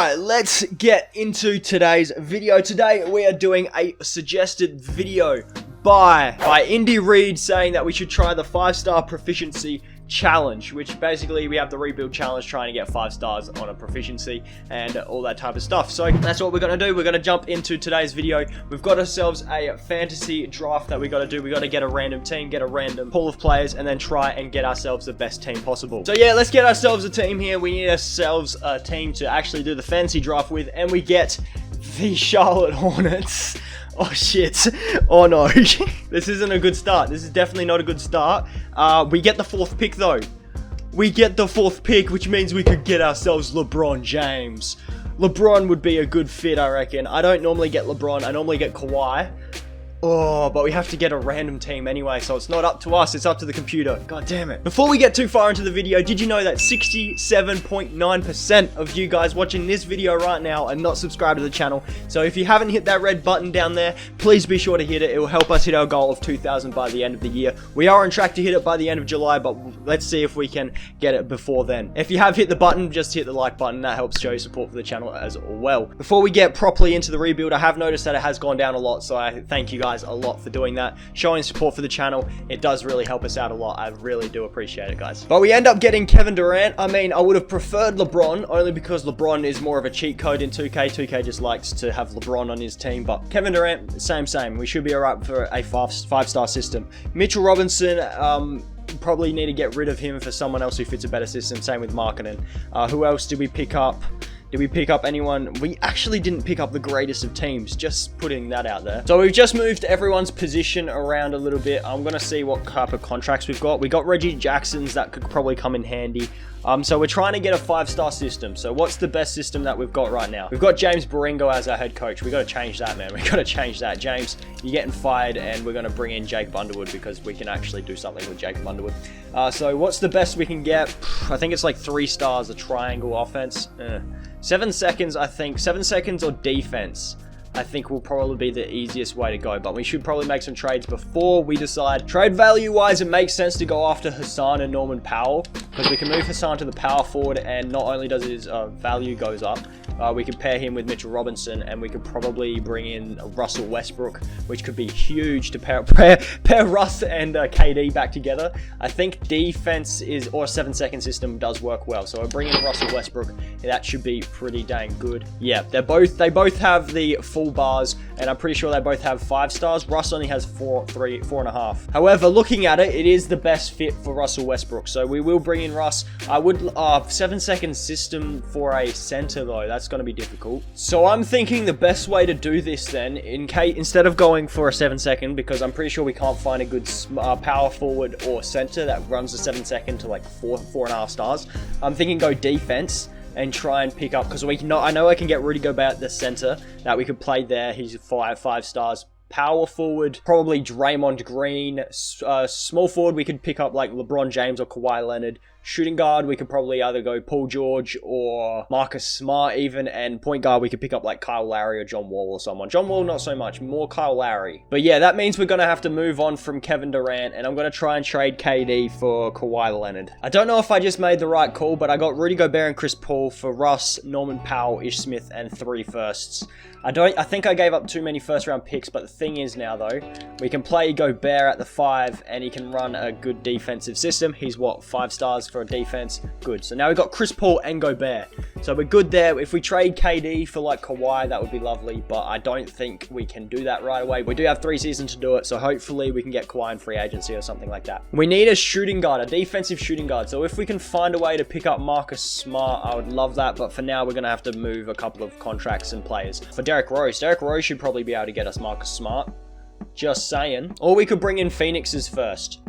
Alright, let's get into today's video. Today we are doing a suggested video by Indy Reid saying that we should try the 5-star proficiency challenge, which basically we have the rebuild challenge trying to get 5 stars on a proficiency and all that type of stuff. So that's what we're going to do. We're going to jump into today's video. We've got ourselves a fantasy draft that we got to do. We got to get a random team, get a random pool of players, and then try and get ourselves the best team possible. So yeah, let's get ourselves a team here. We need ourselves a team to actually do the fantasy draft with, and we get the Charlotte Hornets. Oh shit. Oh no. This isn't a good start. This is definitely not a good start. We get the 4th pick though. We get the 4th pick, which means we could get ourselves LeBron James. LeBron would be a good fit, I reckon. I don't normally get LeBron. I normally get Kawhi. Oh, but we have to get a random team anyway, so it's not up to us, it's up to the computer. God damn it. Before we get too far into the video, did you know that 67.9% of you guys watching this video right now are not subscribed to the channel? So if you haven't hit that red button down there, please be sure to hit it. It will help us hit our goal of 2,000 by the end of the year. We are on track to hit it by the end of July, but let's see if we can get it before then. If you have hit the button, just hit the like button. That helps show your support for the channel as well. Before we get properly into the rebuild, I have noticed that it has gone down a lot, so I thank you guys a lot for doing that, showing support for the channel. It does really help us out a lot. I really do appreciate it, guys. But we end up getting Kevin Durant. I mean, I would have preferred LeBron only because LeBron is more of a cheat code in 2K. 2K just likes to have LeBron on his team, but Kevin Durant, same. We should be alright for a 5-star system. Mitchell Robinson, probably need to get rid of him for someone else who fits a better system. Same with Markkanen. Who else did we pick up? Did we pick up anyone? We actually didn't pick up the greatest of teams, just putting that out there. So we've just moved everyone's position around a little bit. I'm going to see what type of contracts we've got. We got Reggie Jackson's that could probably come in handy. So we're trying to get a 5-star system. So what's the best system that we've got right now? We've got James Baringo as our head coach. We got to change that, man. We got to change that. James, you're getting fired, and we're going to bring in Jake Underwood because we can actually do something with Jake Underwood. So what's the best we can get? I think it's like 3 stars, a triangle offense. 7 seconds, I think. 7 seconds or defense, I think will probably be the easiest way to go. But we should probably make some trades before we decide. Trade value-wise, it makes sense to go after Hassan and Norman Powell, because we can move Hassan to the power forward, and not only does his value goes up, we could pair him with Mitchell Robinson, and we could probably bring in Russell Westbrook, which could be huge to pair Russ and KD back together. I think defense is, or a 7-second system does work well. So we're bringing in Russell Westbrook. That should be pretty dang good. Yeah, they both have the full bars, and I'm pretty sure they both have 5 stars. Russ only has 4.5. However, looking at it, it is the best fit for Russell Westbrook. So we will bring in Russ. I would 7-second system for a center though. That's going to be difficult. So I'm thinking the best way to do this then, instead of going for a 7-second, because I'm pretty sure we can't find a good power forward or center that runs the 7-second to like 4.5 stars. I'm thinking go defense and try and pick up, because I know I can get Rudy Gobert, the center, that we could play there. He's 5 stars. Power forward, probably Draymond Green. Small forward, we could pick up like LeBron James or Kawhi Leonard. Shooting guard, we could probably either go Paul George or Marcus Smart even. And point guard, we could pick up like Kyle Lowry or John Wall or someone. John Wall, not so much. More Kyle Lowry. But yeah, that means we're going to have to move on from Kevin Durant. And I'm going to try and trade KD for Kawhi Leonard. I don't know if I just made the right call, but I got Rudy Gobert and Chris Paul for Russ, Norman Powell, Ish Smith, and 3 firsts. I think I gave up too many first-round picks, but the thing is now, though, we can play Gobert at the 5, and he can run a good defensive system. He's, what, 5 stars for a defense? Good. So now we've got Chris Paul and Gobert. So we're good there. If we trade KD for, like, Kawhi, that would be lovely, but I don't think we can do that right away. We do have 3 seasons to do it, so hopefully we can get Kawhi in free agency or something like that. We need a shooting guard, a defensive shooting guard. So if we can find a way to pick up Marcus Smart, I would love that, but for now, we're going to have to move a couple of contracts and players. For Derrick Rose should probably be able to get us Marcus Smart. Just saying. Or we could bring in Phoenix's first.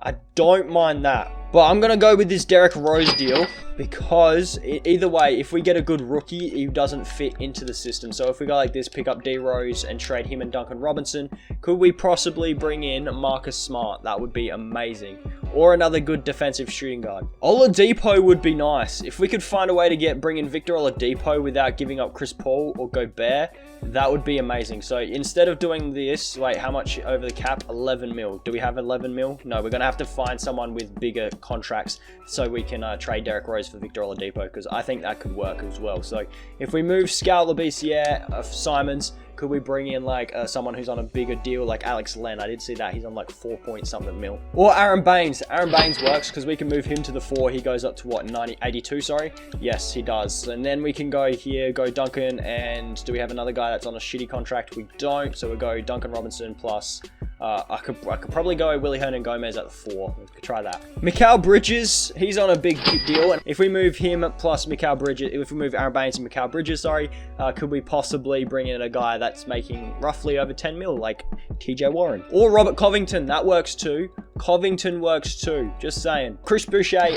I don't mind that. But I'm going to go with this Derrick Rose deal because either way, if we get a good rookie, he doesn't fit into the system. So if we go like this, pick up D Rose and trade him and Duncan Robinson, could we possibly bring in Marcus Smart? That would be amazing. Or another good defensive shooting guard. Oladipo would be nice. If we could find a way to bring in Victor Oladipo without giving up Chris Paul or Gobert, that would be amazing. So instead of doing this, wait, how much over the cap? 11 mil. Do we have 11 mil? No, we're going to have to find someone with bigger contracts so we can trade Derrick Rose Rose for Victor Oladipo, because I think that could work as well. So if we move Scout, Labissiere, Simons, could we bring in like someone who's on a bigger deal like Alex Len? I did see that he's on like 4 point something mil. Or Aaron Baines. Aaron Baines works because we can move him to the 4. He goes up to what, 82, sorry? Yes, he does. And then we can go here, go Duncan, and do we have another guy that's on a shitty contract? We don't, so we'll go Duncan Robinson plus... I could probably go Willie Hernan-Gomez at the 4. We could try that. Mikal Bridges, he's on a big deal. And if we move him plus Mikal Bridges, if we move Aaron Baines and Mikal Bridges, sorry, could we possibly bring in a guy that's making roughly over 10 mil, like TJ Warren? Or Robert Covington, that works too. Covington works too, just saying. Chris Boucher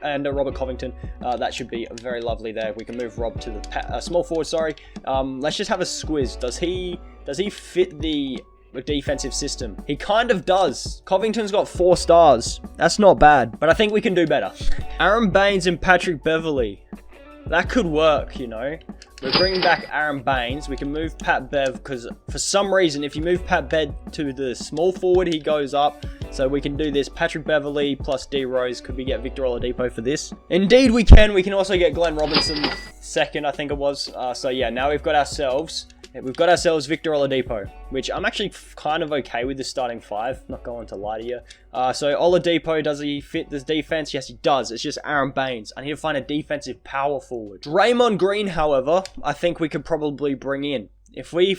and Robert Covington, that should be very lovely there. We can move Rob to the small forward, sorry. Let's just have a squiz. Does he fit the defensive system? He kind of does. Covington's got 4 stars. That's not bad, but I think we can do better. Aaron Baines and Patrick Beverley. That could work, you know. We're bringing back Aaron Baines. We can move Pat Bev because for some reason, if you move Pat Bev to the small forward, he goes up. So we can do this. Patrick Beverley plus D Rose. Could we get Victor Oladipo for this? Indeed, we can. We can also get Glenn Robinson second, I think it was. So yeah, now we've got ourselves Victor Oladipo, which I'm actually kind of okay with the starting 5. Not going to lie to you. So Oladipo, does he fit this defense? Yes, he does. It's just Aaron Baines. I need to find a defensive power forward. Draymond Green, however, I think we could probably bring in. If we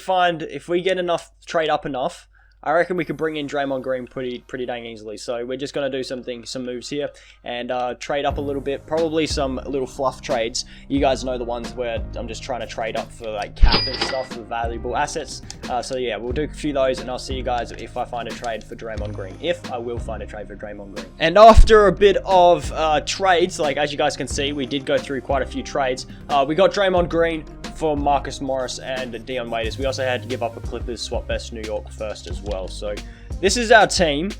get enough, trade up enough, I reckon we could bring in Draymond Green pretty dang easily. So we're just going to do some moves here and trade up a little bit. Probably some little fluff trades. You guys know the ones where I'm just trying to trade up for like cap and stuff for valuable assets. So yeah, we'll do a few of those and I'll see you guys if I find a trade for Draymond Green. If I will find a trade for Draymond Green. And after a bit of trades, like as you guys can see, we did go through quite a few trades. We got Draymond Green for Marcus Morris and Dion Waiters. We also had to give up a Clippers swap best New York first as well. So this is our team,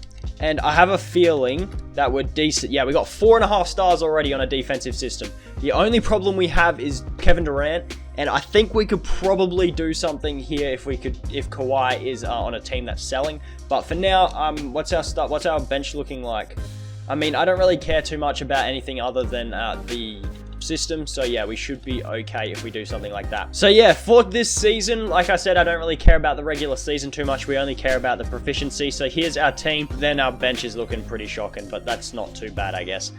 and I have a feeling that we're decent. Yeah, we got 4.5 stars already on a defensive system. The only problem we have is Kevin Durant, and I think we could probably do something here if Kawhi is on a team that's selling. But for now, what's our bench looking like? I mean, I don't really care too much about anything other than the system, so yeah, we should be okay if we do something like that. So yeah, for this season, like I said, I don't really care about the regular season too much. We only care about the proficiency. So here's our team. Then our bench is looking pretty shocking, but that's not too bad, I guess.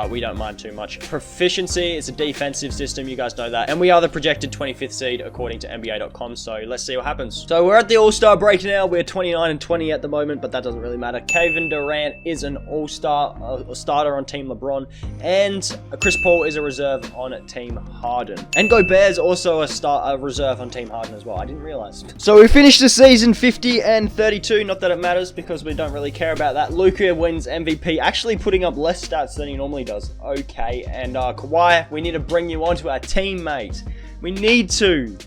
We don't mind too much. Proficiency, it's a defensive system, you guys know that, and we are the projected 25th seed according to NBA.com, so let's see what happens. So we're at the All-Star break now. We're 29 and 20 at the moment, but that doesn't really matter. Kevin Durant is an All-Star, a starter on Team LeBron, and Chris Paul is a reserve on Team Harden. And Gobert's also a reserve on Team Harden as well. I didn't realize. So we finished the season 50 and 32. Not that it matters because we don't really care about that. Luka wins MVP, actually putting up less stats than he normally does. Okay, and Kawhi, we need to bring you onto our team, mate. We need to.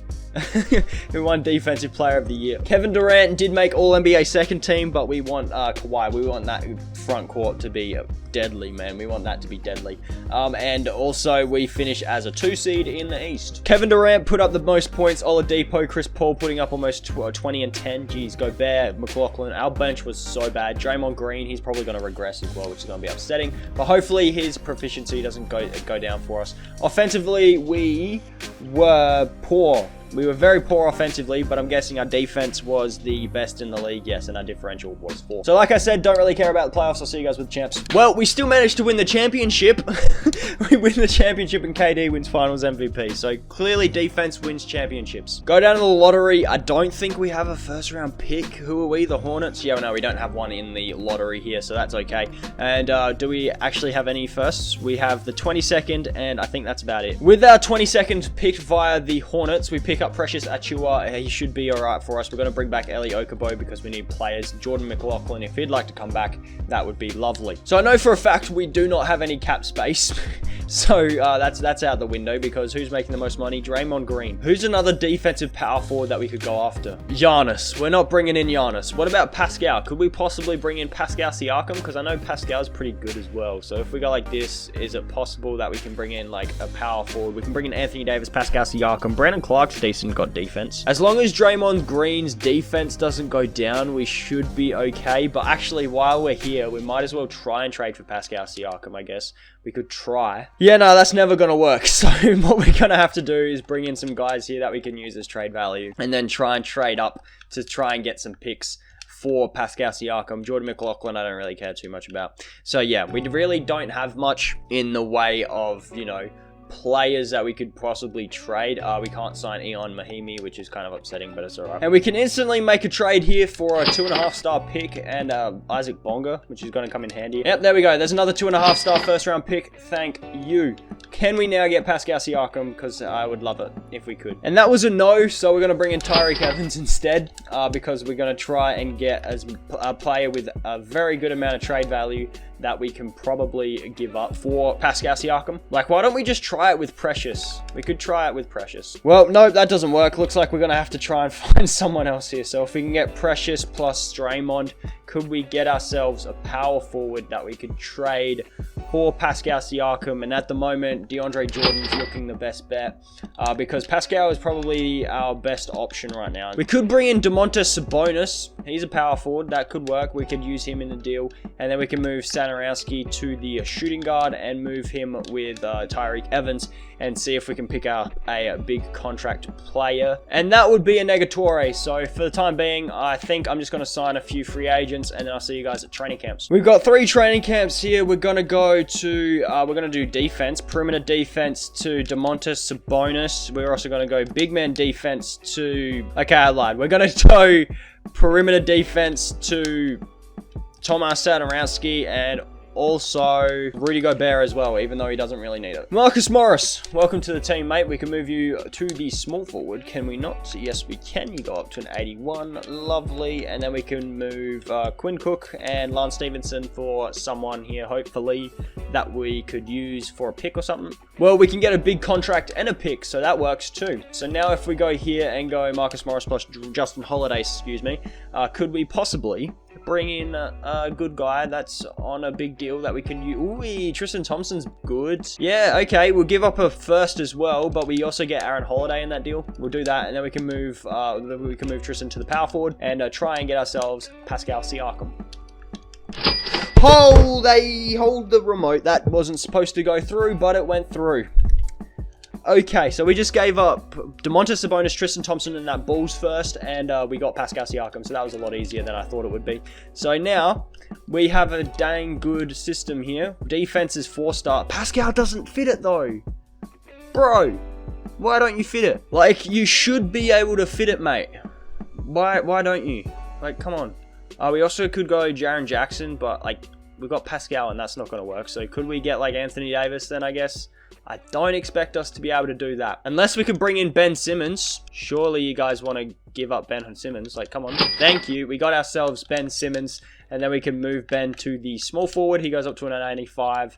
Who won Defensive Player of the Year. Kevin Durant did make All-NBA second team, but we want Kawhi. We want that front court to be deadly, man. We want that to be deadly. And also, we finish as a 2 seed in the East. Kevin Durant put up the most points. Oladipo, Chris Paul putting up almost 20 and 10. Jeez, Gobert, McLaughlin. Our bench was so bad. Draymond Green, he's probably going to regress as well, which is going to be upsetting. But hopefully, his proficiency doesn't go down for us. Offensively, we were poor. We were very poor offensively, but I'm guessing our defense was the best in the league. Yes, and our differential was 4. So like I said, don't really care about the playoffs. I'll see you guys with the champs. Well, we still managed to win the championship. We win the championship and KD wins finals MVP. So clearly defense wins championships. Go down to the lottery. I don't think we have a first round pick. Who are we? The Hornets? Yeah, no, we don't have one in the lottery here, so that's okay. And do we actually have any firsts? We have the 22nd, and I think that's about it. With our 22nd picked via the Hornets, we pick up Precious Achiuwa. He should be alright for us. We're going to bring back Eli Okubo because we need players. Jordan McLaughlin, if he'd like to come back, that would be lovely. So I know for a fact we do not have any cap space. So that's out the window because who's making the most money? Draymond Green. Who's another defensive power forward that we could go after? Giannis. We're not bringing in Giannis. What about Pascal? Could we possibly bring in Pascal Siakam? Because I know Pascal's pretty good as well. So if we go like this, is it possible that we can bring in like a power forward? We can bring in Anthony Davis, Pascal Siakam. Brandon Clark's decent got defense. As long as Draymond Green's defense doesn't go down, we should be okay. But actually, while we're here, we might as well try and trade for Pascal Siakam, I guess. We could try. Yeah, no, that's never going to work. So what we're going to have to do is bring in some guys here that we can use as trade value. And then try and trade up to try and get some picks for Pascal Siakam. Jordan McLaughlin, I don't really care too much about. So yeah, we really don't have much in the way of, you know, players that we could possibly trade. We can't sign Ion Mahimi, which is kind of upsetting, but it's alright. And we can instantly make a trade here for a 2.5-star pick and Isaac Bonga, which is going to come in handy. Yep, there we go. There's another 2.5-star first-round pick. Thank you. Can we now get Pascal Siakam? Because I would love it if we could. And that was a no, so we're going to bring in Tyreke Evans instead, because we're going to try and get a player with a very good amount of trade value that we can probably give up for Pascal Siakam. Like, why don't we just try it with Precious? We could try it with Precious. Well, no, that doesn't work. Looks like we're going to have to try and find someone else here. So if we can get Precious plus Draymond, could we get ourselves a power forward that we could trade for Pascal Siakam? And at the moment, DeAndre Jordan's looking the best bet, because Pascal is probably our best option right now. We could bring in Domantas Sabonis. He's a power forward. That could work. We could use him in the deal. And then we can move Sanarowski to the shooting guard and move him with Tyreke Evans and see if we can pick out a big contract player. And that would be a Negatore. So for the time being, I think I'm just going to sign a few free agents and then I'll see you guys at training camps. We've got 3 training camps here. We're going to go to, we're going to do defense, perimeter defense to Domantas Sabonis. We're also going to go big man defense to, okay, I lied. We're going to go perimeter defense to Tomas Satoransky and also Rudy Gobert as well, even though he doesn't really need it. Marcus Morris, welcome to the team, mate. We can move you to the small forward, can we not? Yes, we can. You go up to an 81. Lovely. And then we can move Quinn Cook and Lance Stevenson for someone here, hopefully, that we could use for a pick or something. Well, we can get a big contract and a pick, so that works too. So now if we go here and go Marcus Morris plus Justin Holiday, excuse me, could we possibly bring in a good guy that's on a big deal that we can use? Ooh, Tristan Thompson's good. Yeah, okay, we'll give up a first as well, but we also get Aaron Holiday in that deal. We'll do that, and then we can move Tristan to the power forward and try and get ourselves Pascal Siakam. They hold the remote. That wasn't supposed to go through, but it went through. Okay, so we just gave up Domantas Sabonis, Tristan Thompson, and that Bulls first, and we got Pascal Siakam, so that was a lot easier than I thought it would be. So now, we have a dang good system here. Defense is 4-star. Pascal doesn't fit it, though. Bro, why don't you fit it? Like, you should be able to fit it, mate. Why don't you? Like, come on. We also could go Jaren Jackson, but, like, we've got Pascal, and that's not going to work. So could we get, like, Anthony Davis then, I guess? I don't expect us to be able to do that. Unless we could bring in Ben Simmons. Surely you guys want to give up Ben Simmons. Like, come on. Thank you. We got ourselves Ben Simmons. And then we can move Ben to the small forward. He goes up to an 85.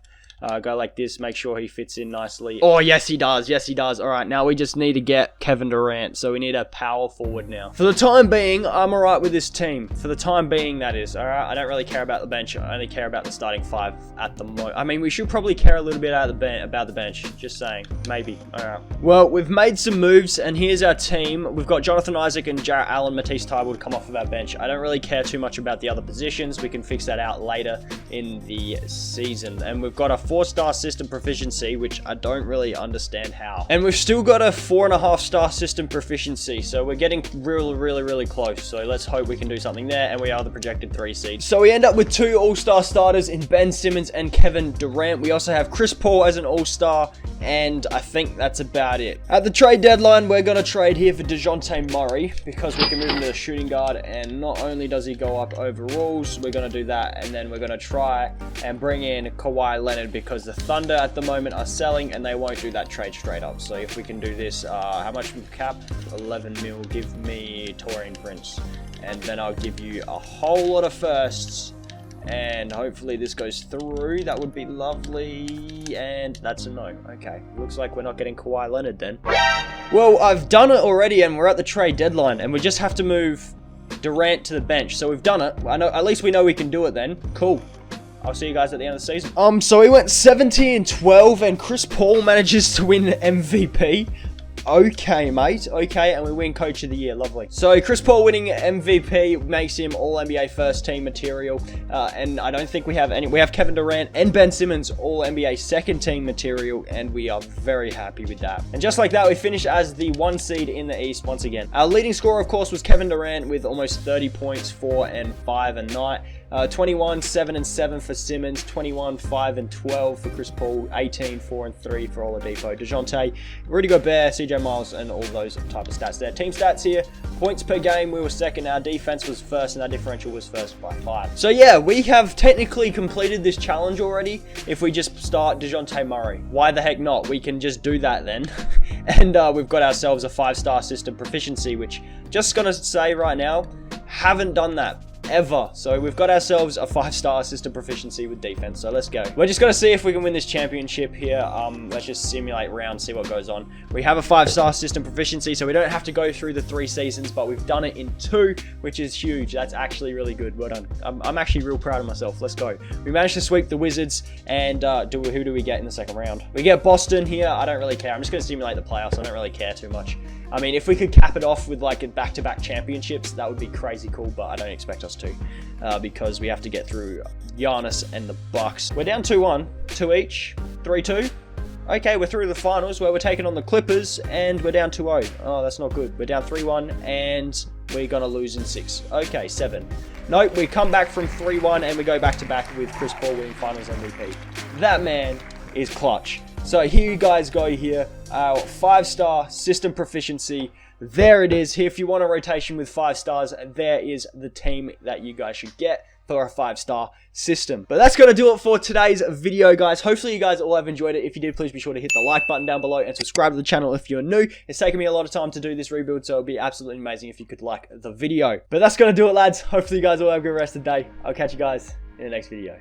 Go like this, make sure he fits in nicely. Oh, yes, he does. Yes, he does. All right, now we just need to get Kevin Durant. So we need a power forward now. For the time being, I'm all right with this team. For the time being, that is. All right, I don't really care about the bench. I only care about the starting 5 at the moment. I mean, we should probably care a little bit about the bench. Just saying. Maybe. All right. Well, we've made some moves, and here's our team. We've got Jonathan Isaac and Jarrett Allen, Matisse Thybulle come off of our bench. I don't really care too much about the other positions. We can fix that out later in the season. And we've got a 4-star system proficiency, which I don't really understand how. And we've still got a 4.5-star system proficiency, so we're getting really close. So let's hope we can do something there, and we are the projected 3 seed. So we end up with 2 all-star starters in Ben Simmons and Kevin Durant. We also have Chris Paul as an all-star, and I think that's about it. At the trade deadline, we're going to trade here for DeJounte Murray, because we can move him to the shooting guard, and not only does he go up overalls, we're going to do that, and then we're going to try and bring in Kawhi Leonard, because the Thunder at the moment are selling and they won't do that trade straight up. So if we can do this, how much cap? 11 mil. Give me Taurean Prince, and then I'll give you a whole lot of firsts, and hopefully this goes through. That would be lovely, and that's a no. Okay, looks like we're not getting Kawhi Leonard then. Well, I've done it already, and we're at the trade deadline, and we just have to move Durant to the bench. So we've done it. I know, at least we know we can do it then. Cool. I'll see you guys at the end of the season. So we went 70-12, and Chris Paul manages to win MVP. Okay, mate. Okay, and we win Coach of the Year. Lovely. So, Chris Paul winning MVP makes him All-NBA first-team material. And I don't think we have any... We have Kevin Durant and Ben Simmons All-NBA second-team material, and we are very happy with that. And just like that, we finish as the 1 seed in the East once again. Our leading scorer, of course, was Kevin Durant with almost 30 points, 4 and 5 a night. 21, 7 and 7 for Simmons, 21, 5 and 12 for Chris Paul, 18, 4 and 3 for Oladipo, DeJounte, Rudy Gobert, CJ Miles, and all those type of stats there. Team stats here, points per game, we were second, our defense was first, and our differential was first by 5. So yeah, we have technically completed this challenge already if we just start DeJounte Murray. Why the heck not? We can just do that then. And we've got ourselves a 5-star system proficiency, which, just gonna say right now, haven't done that ever. So we've got ourselves a 5-star system proficiency with defense. So let's go. We're just going to see if we can win this championship here. Let's just simulate round, see what goes on. We have a 5-star system proficiency, so we don't have to go through the 3 seasons, but we've done it in 2, which is huge. That's actually really good. Well done. I'm actually real proud of myself. Let's go. We managed to sweep the Wizards, and who do we get in the second round? We get Boston here. I don't really care. I'm just going to simulate the playoffs. I don't really care too much. I mean, if we could cap it off with like a back-to-back championships, that would be crazy cool, but I don't expect us to because we have to get through Giannis and the Bucks. We're down 2-1, 2 each, 3-2. Okay, we're through the finals where we're taking on the Clippers and we're down 2-0. Oh, that's not good. We're down 3-1 and we're going to lose in 6. Okay, 7. Nope, we come back from 3-1 and we go back-to-back with Chris Paul winning finals MVP. That man is clutch. So here you guys go here, our 5-star system proficiency. There it is. Here, if you want a rotation with 5 stars, there is the team that you guys should get for a 5-star system. But that's going to do it for today's video, guys. Hopefully you guys all have enjoyed it. If you did, please be sure to hit the like button down below and subscribe to the channel if you're new. It's taken me a lot of time to do this rebuild, so it would be absolutely amazing if you could like the video. But that's going to do it, lads. Hopefully you guys all have a good rest of the day. I'll catch you guys in the next video.